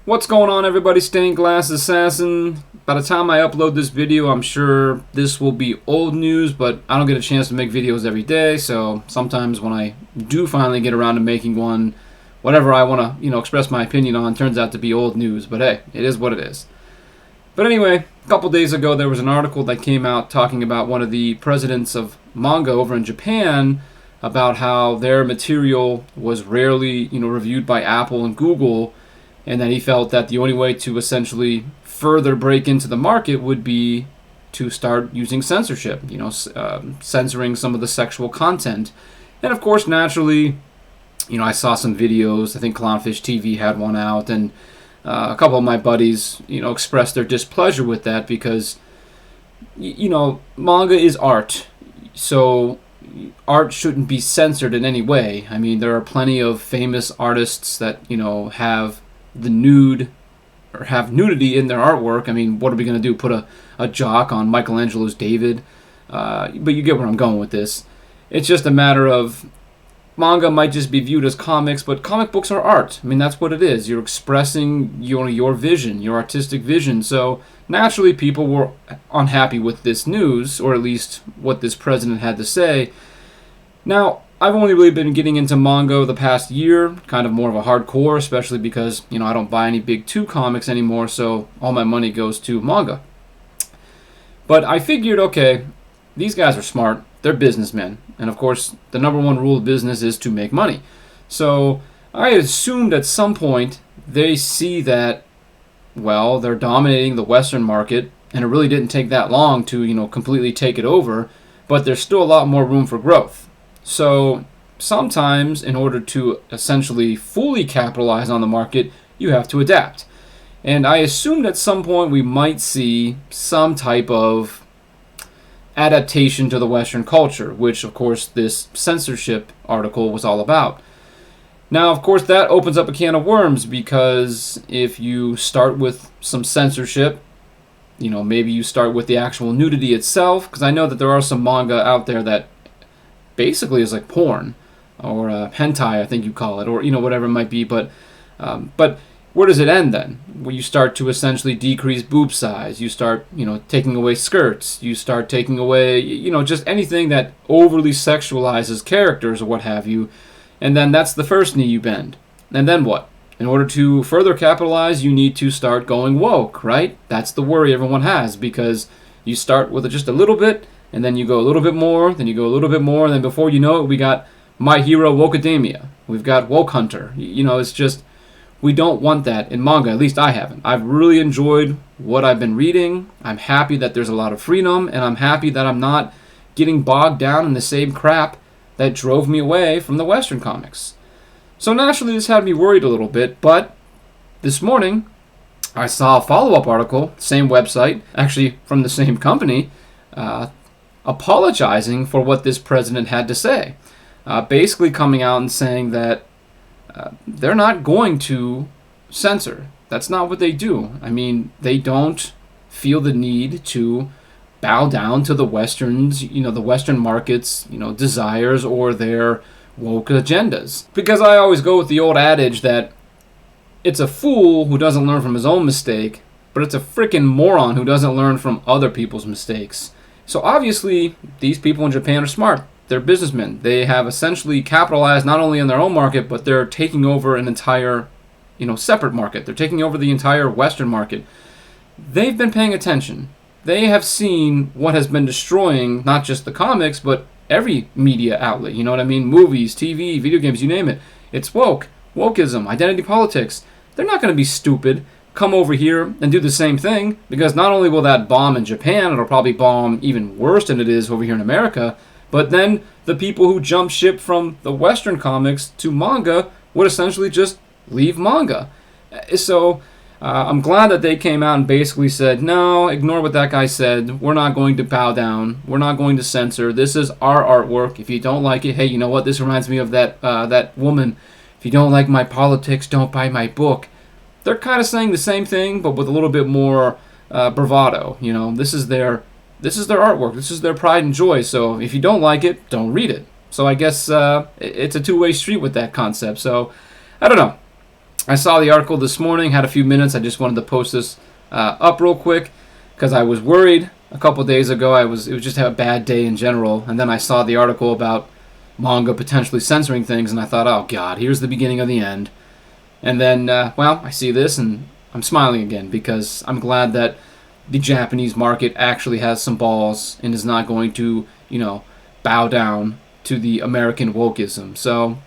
What's going on, everybody? Stained Glass Assassin. By the time I upload this video, I'm sure this will be old news, but I don't get a chance to make videos every day, so sometimes when I do finally get around to making one, whatever I want to, express my opinion on turns out to be old news, but hey, it is what it is. But anyway, a couple days ago there was an article that came out talking about one of the presidents of Manga over in Japan about how their material was rarely, reviewed by Apple and Google, and that he felt that the only way to essentially further break into the market would be to start using censorship, censoring some of the sexual content. And of course, naturally, I saw some videos. I think Clownfish TV had one out, and a couple of my buddies, expressed their displeasure with that because, manga is art, so art shouldn't be censored in any way. I mean, there are plenty of famous artists that, have the nude or have nudity in their artwork. I mean, what are we going to do? Put a jock on Michelangelo's David? But you get where I'm going with this. It's just a matter of manga might just be viewed as comics, but comic books are art. I mean, that's what it is. You're expressing your vision, your artistic vision. So naturally, people were unhappy with this news, or at least what this president had to say. Now, I've only really been getting into manga the past year, kind of more of a hardcore, especially because, I don't buy any big 2 comics anymore, so all my money goes to manga. But I figured, okay, these guys are smart, they're businessmen, and of course, the number one rule of business is to make money. So I assumed at some point they see that, well, they're dominating the Western market, and it really didn't take that long to, completely take it over, but there's still a lot more room for growth. So sometimes, in order to essentially fully capitalize on the market, you have to adapt. And I assumed at some point we might see some type of adaptation to the Western culture, which, of course, this censorship article was all about. Now, of course, that opens up a can of worms, because if you start with some censorship, maybe you start with the actual nudity itself, because I know that there are some manga out there that basically is like porn, or hentai, I think you call it, or whatever it might be. But where does it end then? Where you start to essentially decrease boob size, you start taking away skirts, you start taking away just anything that overly sexualizes characters or what have you, and then that's the first knee you bend. And then what? In order to further capitalize, you need to start going woke, right? That's the worry everyone has, because you start with just a little bit, and then you go a little bit more, then you go a little bit more, and then before you know it, we got My Hero Wokeism. We've got Woke Hunter. It's just, we don't want that in manga. At least I haven't. I've really enjoyed what I've been reading. I'm happy that there's a lot of freedom, and I'm happy that I'm not getting bogged down in the same crap that drove me away from the Western comics. So naturally, this had me worried a little bit, but this morning, I saw a follow-up article, same website, actually from the same company, apologizing for what this president had to say. Basically coming out and saying that they're not going to censor. That's not what they do. I mean, they don't feel the need to bow down to the Westerns, the Western market's, desires or their woke agendas. Because I always go with the old adage that it's a fool who doesn't learn from his own mistake, but it's a freaking moron who doesn't learn from other people's mistakes. So obviously, these people in Japan are smart. They're businessmen. They have essentially capitalized not only in their own market, but they're taking over an entire, separate market. They're taking over the entire Western market. They've been paying attention. They have seen what has been destroying not just the comics, but every media outlet. You know what I mean? Movies, TV, video games, you name it. It's wokeism, identity politics. They're not going to be stupid. Come over here and do the same thing, because not only will that bomb in Japan, it'll probably bomb even worse than it is over here in America, but then the people who jump ship from the Western comics to manga would essentially just leave manga. So I'm glad that they came out and basically said, no, ignore what that guy said. We're not going to bow down. We're not going to censor. This is our artwork. If you don't like it, hey, you know what? This reminds me of that woman. If you don't like my politics, don't buy my book. They're kind of saying the same thing, but with a little bit more bravado. This is their artwork. This is their pride and joy. So if you don't like it, don't read it. So I guess it's a two-way street with that concept. So I don't know. I saw the article this morning, had a few minutes. I just wanted to post this up real quick because I was worried a couple days ago. It was just a bad day in general, and then I saw the article about manga potentially censoring things, and I thought, oh God, here's the beginning of the end. And then, I see this, and I'm smiling again because I'm glad that the Japanese market actually has some balls and is not going to, bow down to the American wokeism. So,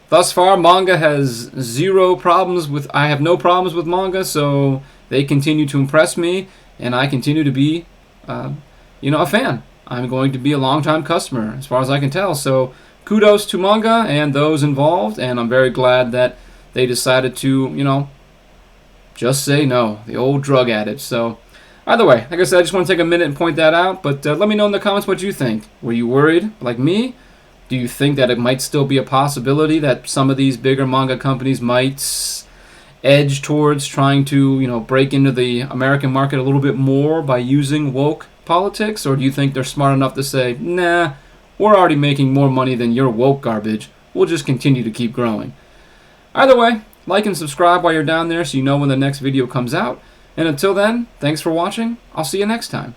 thus far, manga has zero problems with. I have no problems with manga, so they continue to impress me, and I continue to be, a fan. I'm going to be a long-time customer, as far as I can tell. So, kudos to manga and those involved, and I'm very glad that they decided to, just say no. The old drug addict. So, either way, like I said, I just want to take a minute and point that out. But let me know in the comments what you think. Were you worried, like me? Do you think that it might still be a possibility that some of these bigger manga companies might edge towards trying to, break into the American market a little bit more by using woke politics? Or do you think they're smart enough to say, nah, we're already making more money than your woke garbage. We'll just continue to keep growing. Either way, like and subscribe while you're down there so you know when the next video comes out. And until then, thanks for watching. I'll see you next time.